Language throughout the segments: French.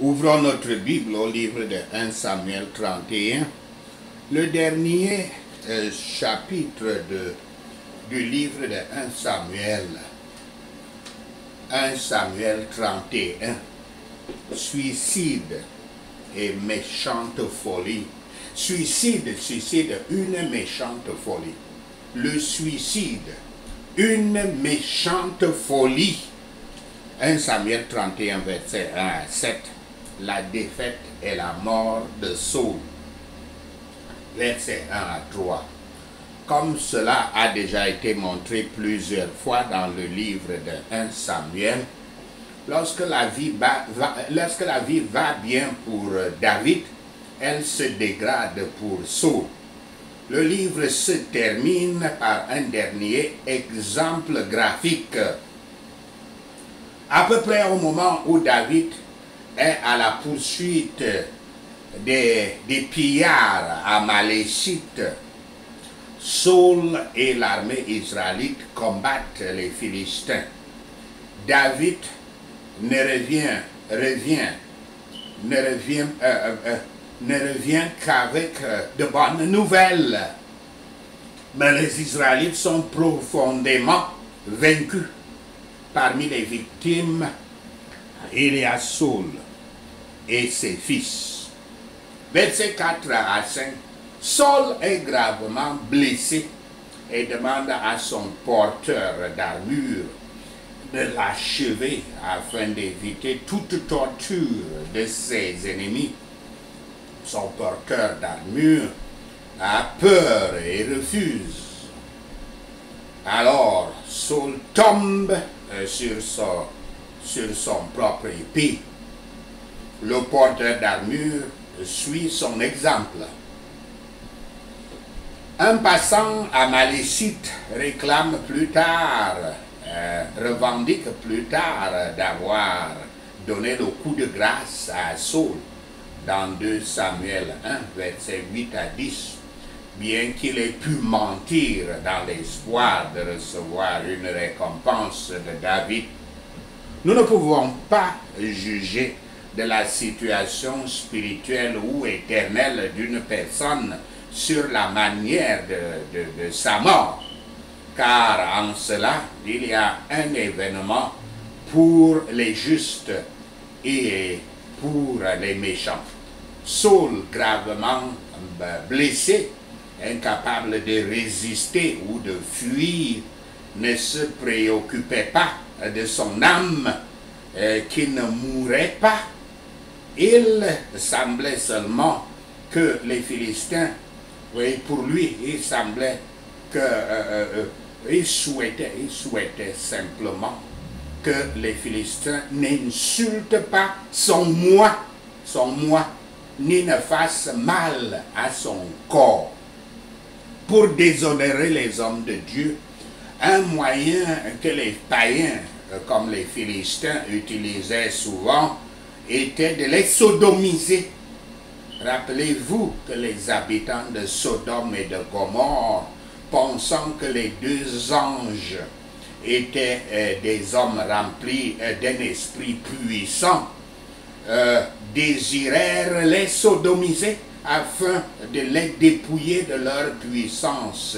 Ouvrons notre Bible au livre de 1 Samuel 31, le dernier chapitre du livre de 1 Samuel. 1 Samuel 31, suicide et méchante folie. Suicide, une méchante folie. Le suicide, une méchante folie. 1 Samuel 31, verset 1 à 7. La défaite et la mort de Saul. Verset 1 à 3. Comme cela a déjà été montré plusieurs fois dans le livre de 1 Samuel, lorsque la vie va bien pour David, elle se dégrade pour Saul. Le livre se termine par un dernier exemple graphique. À peu près au moment où David est à la poursuite des pillards amalécites, Saul et l'armée israélite combattent les Philistins. David ne revient qu'avec de bonnes nouvelles. Mais les Israélites sont profondément vaincus. Parmi les victimes, il y a Saul et ses fils. Versets 4 à 5. Saul est gravement blessé et demande à son porteur d'armure de l'achever afin d'éviter toute torture de ses ennemis. Son porteur d'armure a peur et refuse. Alors Saul tombe sur son propre épée. Le porteur d'armure suit son exemple. Un passant amalécite revendique plus tard d'avoir donné le coup de grâce à Saul dans 2 Samuel 1, versets 8 à 10, bien qu'il ait pu mentir dans l'espoir de recevoir une récompense de David. Nous ne pouvons pas juger de la situation spirituelle ou éternelle d'une personne sur la manière de sa mort, car en cela, il y a un événement pour les justes et pour les méchants. Saul, gravement blessé, incapable de résister ou de fuir, ne se préoccupait pas de son âme qui ne mourrait pas. Il semblait seulement que les Philistins, oui, pour lui, il semblait il souhaitait simplement que les Philistins n'insultent pas son moi, ni ne fassent mal à son corps. Pour déshonorer les hommes de Dieu, un moyen que les païens, comme les Philistins, utilisaient souvent, était de les sodomiser. Rappelez-vous que les habitants de Sodome et de Gomorrhe, pensant que les deux anges étaient des hommes remplis d'un esprit puissant, désirèrent les sodomiser afin de les dépouiller de leur puissance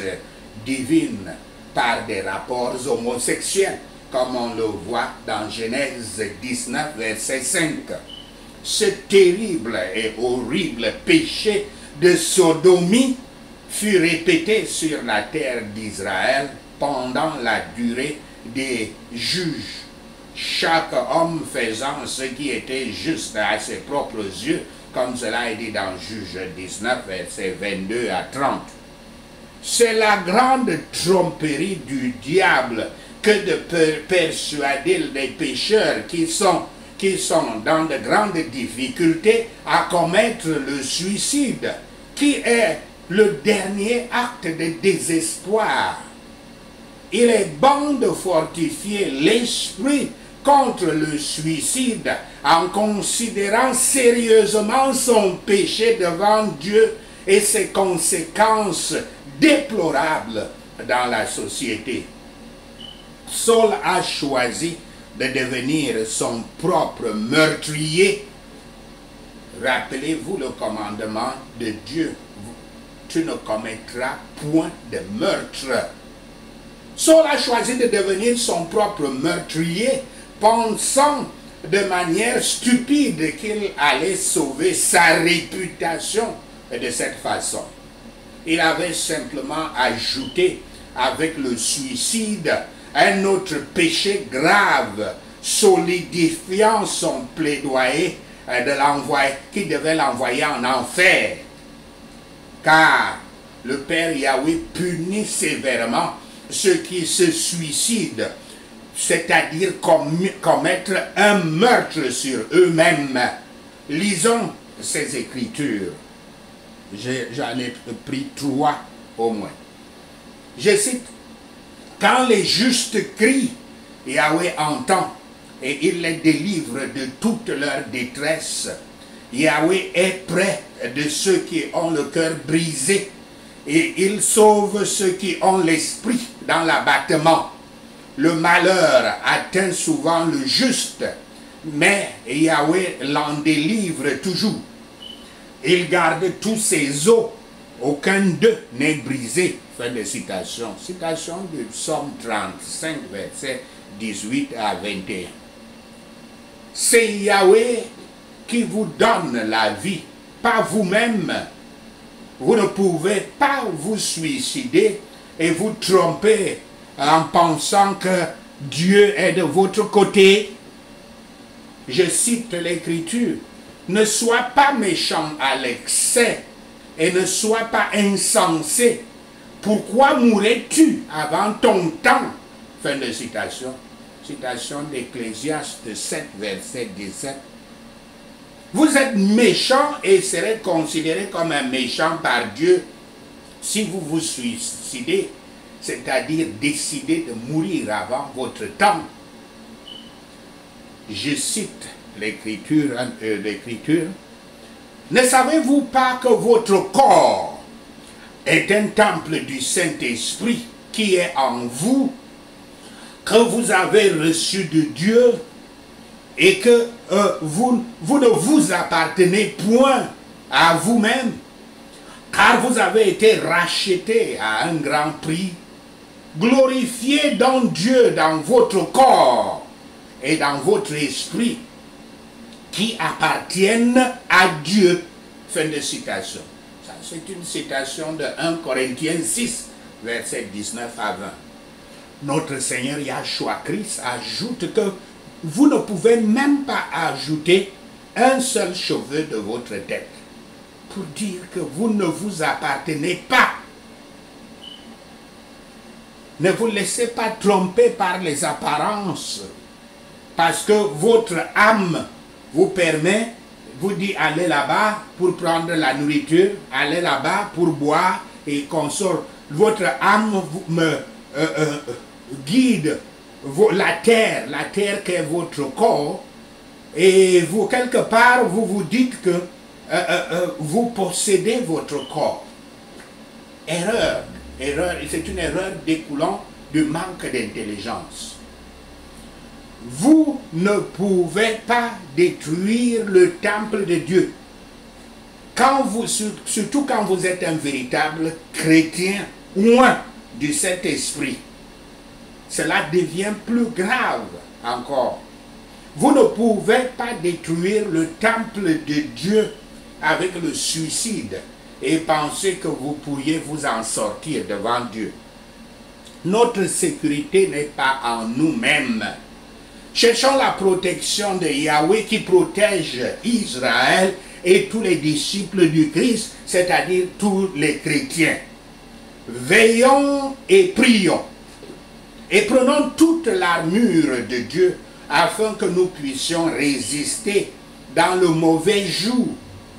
divine par des rapports homosexuels, comme on le voit dans Genèse 19, verset 5. Ce terrible et horrible péché de sodomie fut répété sur la terre d'Israël pendant la durée des juges, chaque homme faisant ce qui était juste à ses propres yeux, comme cela est dit dans Juge 19, versets 22 à 30. C'est la grande tromperie du diable que de persuader les pécheurs qui sont dans de grandes difficultés à commettre le suicide, qui est le dernier acte de désespoir. Il est bon de fortifier l'esprit contre le suicide en considérant sérieusement son péché devant Dieu et ses conséquences déplorables dans la société. Saul a choisi de devenir son propre meurtrier Rappelez-vous le commandement de Dieu. Tu ne commettras point de meurtre. Saul a choisi de devenir son propre meurtrier, pensant de manière stupide qu'il allait sauver sa réputation de cette façon. Il avait simplement ajouté avec le suicide un autre péché grave, solidifiant son plaidoyer qui devait l'envoyer en enfer. Car le Père Yahweh punit sévèrement ceux qui se suicident, c'est-à-dire commettre un meurtre sur eux-mêmes. Lisons ces Écritures. J'en ai pris 3 au moins. Je cite, « Quand les justes crient, Yahweh entend et il les délivre de toute leur détresse. Yahweh est près de ceux qui ont le cœur brisé et il sauve ceux qui ont l'esprit dans l'abattement. Le malheur atteint souvent le juste, mais Yahweh l'en délivre toujours. Il garde tous ses os, aucun d'eux n'est brisé. » Fin de citation. Citation du Psaume 35, versets 18 à 21. C'est Yahweh qui vous donne la vie, pas vous-même. Vous ne pouvez pas vous suicider et vous tromper en pensant que Dieu est de votre côté. Je cite l'Écriture. Ne sois pas méchant à l'excès et ne sois pas insensé. Pourquoi mourrais-tu avant ton temps? Fin de citation. Citation d'Ecclésiaste 7, verset 17. Vous êtes méchant et serez considéré comme un méchant par Dieu si vous vous suicidez, c'est-à-dire décidez de mourir avant votre temps. Je cite l'Écriture. Ne savez-vous pas que votre corps est un temple du Saint-Esprit qui est en vous, que vous avez reçu de Dieu et que vous ne vous appartenez point à vous-même, car vous avez été rachetés à un grand prix. Glorifiez donc Dieu dans votre corps et dans votre esprit qui appartiennent à Dieu. Fin de citation. C'est une citation de 1 Corinthiens 6, versets 19 à 20. Notre Seigneur Yahshua Christ ajoute que vous ne pouvez même pas ajouter un seul cheveu de votre tête pour dire que vous ne vous appartenez pas. Ne vous laissez pas tromper par les apparences, parce que votre âme vous permet, vous dit allez là-bas pour prendre la nourriture, allez là-bas pour boire et consort. Votre âme me guide la terre qui est votre corps, et vous quelque part vous vous dites que vous possédez votre corps. Erreur, c'est une erreur découlant du manque d'intelligence. Vous ne pouvez pas détruire le temple de Dieu. Surtout quand vous êtes un véritable chrétien, loin du Saint-Esprit. Cela devient plus grave encore. Vous ne pouvez pas détruire le temple de Dieu avec le suicide et penser que vous pourriez vous en sortir devant Dieu. Notre sécurité n'est pas en nous-mêmes. Cherchons la protection de Yahweh qui protège Israël et tous les disciples du Christ, c'est-à-dire tous les chrétiens. Veillons et prions. Et prenons toute l'armure de Dieu afin que nous puissions résister dans le mauvais jour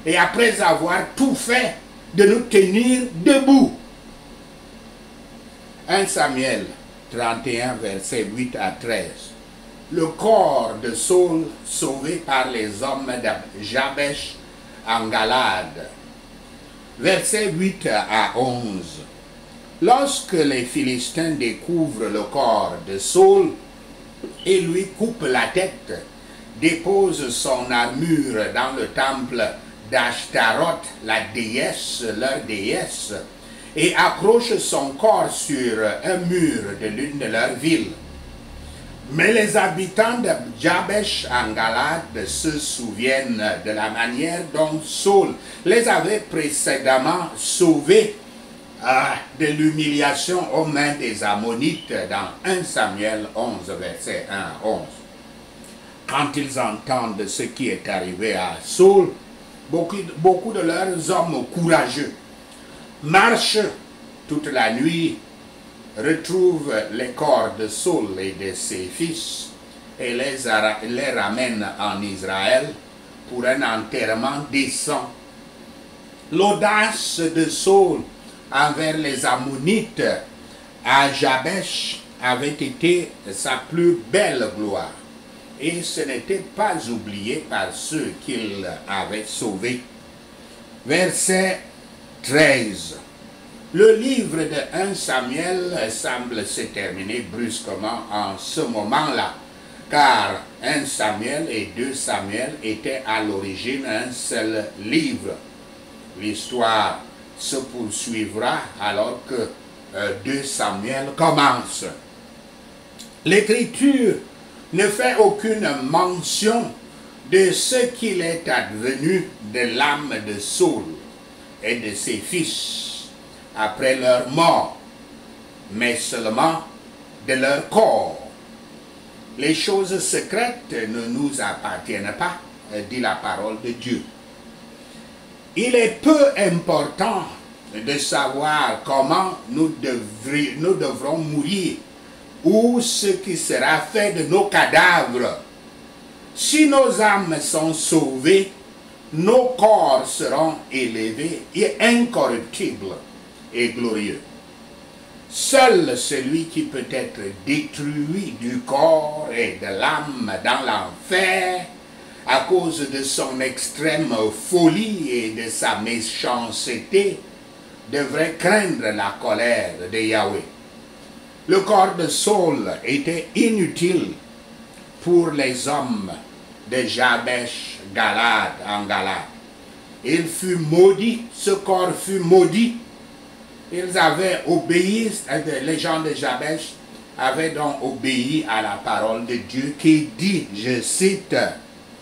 et après avoir tout fait, de nous tenir debout. 1 Samuel 31, versets 8 à 13. Le corps de Saul sauvé par les hommes de Jabesh en Galade. Versets 8 à 11. Lorsque les Philistins découvrent le corps de Saul et lui coupent la tête, dépose son armure dans le temple d'Ashtaroth, la déesse, leur déesse, et accroche son corps sur un mur de l'une de leurs villes. Mais les habitants de Jabesh en Galade se souviennent de la manière dont Saul les avait précédemment sauvés de l'humiliation aux mains des Ammonites dans 1 Samuel 11, verset 1 à 11. Quand ils entendent ce qui est arrivé à Saul, beaucoup de leurs hommes courageux marchent toute la nuit, retrouvent les corps de Saul et de ses fils et les ramènent en Israël pour un enterrement décent. L'audace de Saul envers les Ammonites à Jabesh avait été sa plus belle gloire, et ce n'était pas oublié par ceux qu'il avait sauvés. Verset 13. Le livre de 1 Samuel semble se terminer brusquement en ce moment-là, car 1 Samuel et 2 Samuel étaient à l'origine un seul livre. L'histoire se poursuivra alors que 2 Samuel commence. L'Écriture ne fait aucune mention de ce qu'il est advenu de l'âme de Saul et de ses fils après leur mort, mais seulement de leur corps. Les choses secrètes ne nous appartiennent pas, dit la parole de Dieu. Il est peu important de savoir comment nous devrons mourir ou ce qui sera fait de nos cadavres. Si nos âmes sont sauvées, nos corps seront élevés et incorruptibles et glorieux. Seul celui qui peut être détruit du corps et de l'âme dans l'enfer à cause de son extrême folie et de sa méchanceté devrait craindre la colère de Yahweh. Le corps de Saul était inutile pour les hommes de Jabesh Galade en Galade. Il fut maudit, ce corps fut maudit. Ils avaient obéi, les gens de Jabesh avaient donc obéi à la parole de Dieu qui dit, je cite,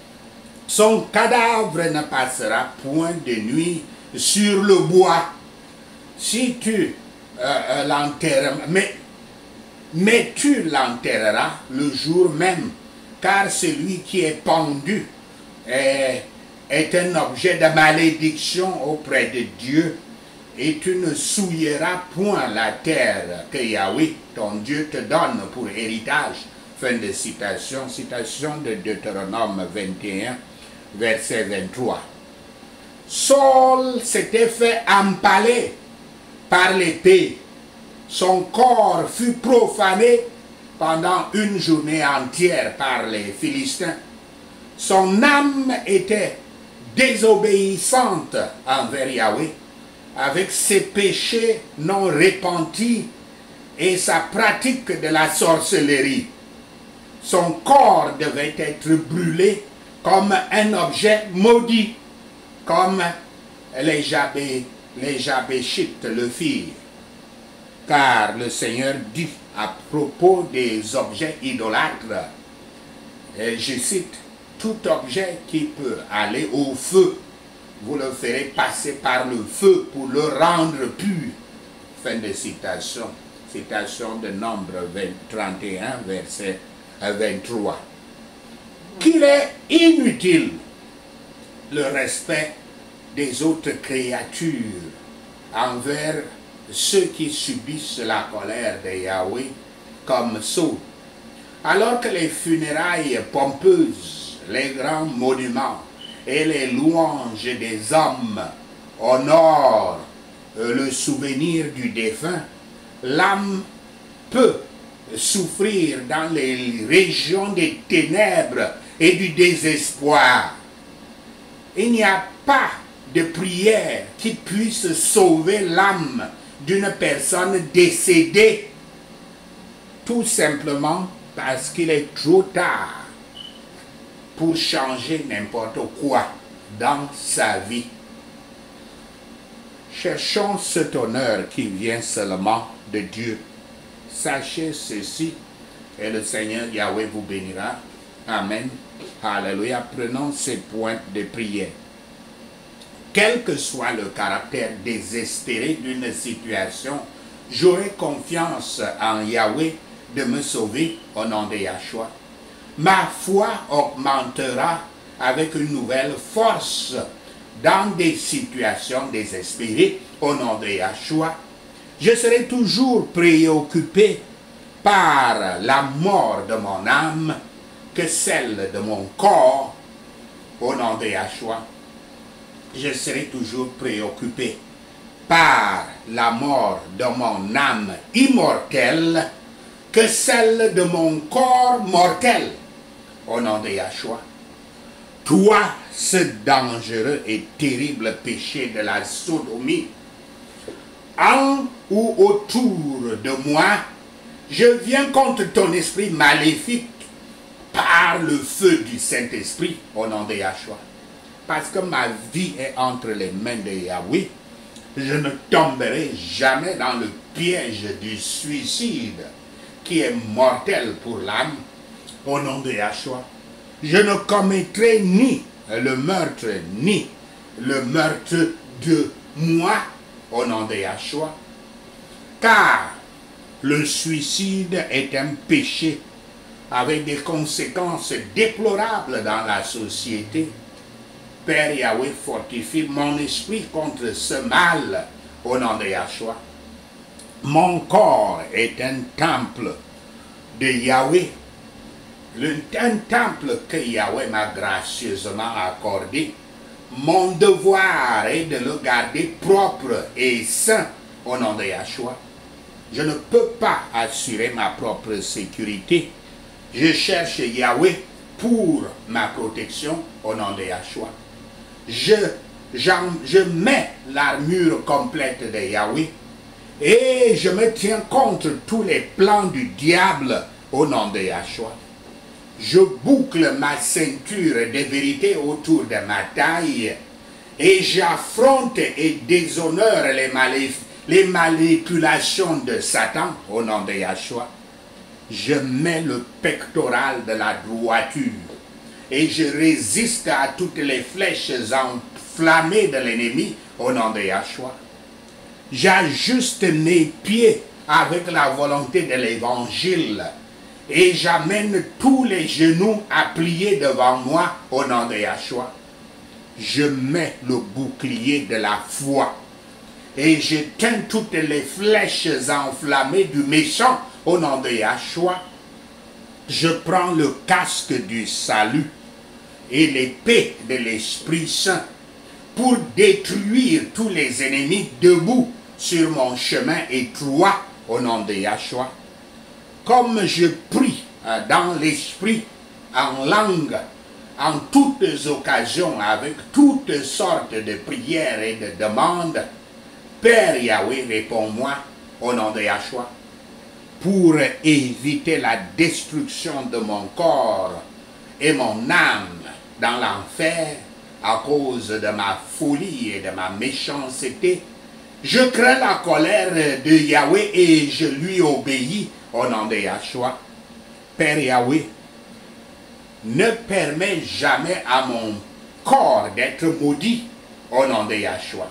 « Son cadavre ne passera point de nuit sur le bois. Si tu l'enterres, mais tu l'enterreras le jour même, car celui qui est pendu est un objet de malédiction auprès de Dieu, et tu ne souilleras point la terre que Yahweh, ton Dieu, te donne pour héritage. » Fin de citation, citation de Deutéronome 21, verset 23. Saul s'était fait empaler par l'épée. Son corps fut profané pendant une journée entière par les Philistins. Son âme était désobéissante envers Yahweh, avec ses péchés non repentis et sa pratique de la sorcellerie. Son corps devait être brûlé comme un objet maudit, comme les Jabéchites le firent. Car le Seigneur dit à propos des objets idolâtres, je cite, « Tout objet qui peut aller au feu, vous le ferez passer par le feu pour le rendre pur. » Fin de citation. Citation de Nombre 31, verset 23. Qu'il est inutile le respect des autres créatures envers ceux qui subissent la colère de Yahweh comme Saul. Alors que les funérailles pompeuses, les grands monuments et les louanges des hommes honorent le souvenir du défunt, l'âme peut souffrir dans les régions des ténèbres et du désespoir. Il n'y a pas de prière qui puisse sauver l'âme d'une personne décédée, tout simplement parce qu'il est trop tard. pour changer n'importe quoi dans sa vie. Cherchons cet honneur qui vient seulement de Dieu. Sachez ceci et le Seigneur Yahweh vous bénira. Amen. Alléluia. Prenons ces points de prière. Quel que soit le caractère désespéré d'une situation, j'aurai confiance en Yahweh de me sauver au nom de Yahshua. Ma foi augmentera avec une nouvelle force dans des situations désespérées au nom de Yahshua. Je serai toujours préoccupé par la mort de mon âme que celle de mon corps au nom de Yahshua. Je serai toujours préoccupé par la mort de mon âme immortelle que celle de mon corps mortel au nom de Yahshua. Toi, ce dangereux et terrible péché de la sodomie, en ou autour de moi, je viens contre ton esprit maléfique par le feu du Saint-Esprit au nom de Yahshua. Parce que ma vie est entre les mains de Yahweh, je ne tomberai jamais dans le piège du suicide qui est mortel pour l'âme au nom de Yahshua. Je ne commettrai ni le meurtre de moi au nom de Yahshua. Car le suicide est un péché avec des conséquences déplorables dans la société. Père Yahweh, fortifie mon esprit contre ce mal au nom de Yahshua. Mon corps est un temple de Yahweh. Un temple que Yahweh m'a gracieusement accordé. Mon devoir est de le garder propre et saint au nom de Yahshua. Je ne peux pas assurer ma propre sécurité. Je cherche Yahweh pour ma protection au nom de Yahshua. Je mets l'armure complète de Yahweh et je me tiens contre tous les plans du diable au nom de Yahshua. Je boucle ma ceinture de vérité autour de ma taille et j'affronte et déshonore les manipulations de Satan au nom de Yahshua. Je mets le pectoral de la droiture et je résiste à toutes les flèches enflammées de l'ennemi au nom de Yahshua. J'ajuste mes pieds avec la volonté de l'évangile et j'amène tous les genoux à plier devant moi au nom de Yahshua. Je mets le bouclier de la foi et j'éteins toutes les flèches enflammées du méchant au nom de Yahshua. Je prends le casque du salut et l'épée de l'Esprit Saint pour détruire tous les ennemis debout sur mon chemin étroit au nom de Yahshua. Comme je prie dans l'esprit, en langue, en toutes occasions, avec toutes sortes de prières et de demandes, Père Yahweh, réponds-moi au nom de Yahshua, pour éviter la destruction de mon corps et mon âme dans l'enfer à cause de ma folie et de ma méchanceté. Je crains la colère de Yahweh et je lui obéis au nom de Yahshua. Père Yahweh, ne permets jamais à mon corps d'être maudit au nom de Yahshua.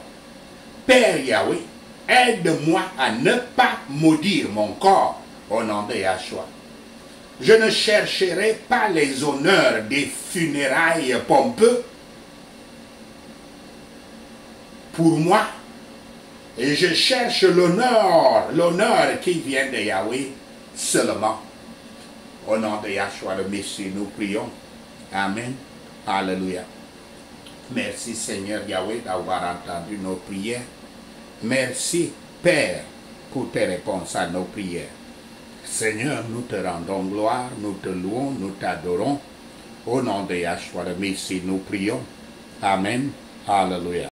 Père Yahweh, aide-moi à ne pas maudire mon corps au nom de Yahshua. Je ne chercherai pas les honneurs des funérailles pompeux pour moi, et je cherche l'honneur qui vient de Yahweh seulement. Au nom de Yahshua le Messie, nous prions. Amen. Alléluia. Merci Seigneur Yahweh d'avoir entendu nos prières. Merci Père pour tes réponses à nos prières. Seigneur, nous te rendons gloire, nous te louons, nous t'adorons. Au nom de Yahshua le Messie, nous prions. Amen. Alléluia.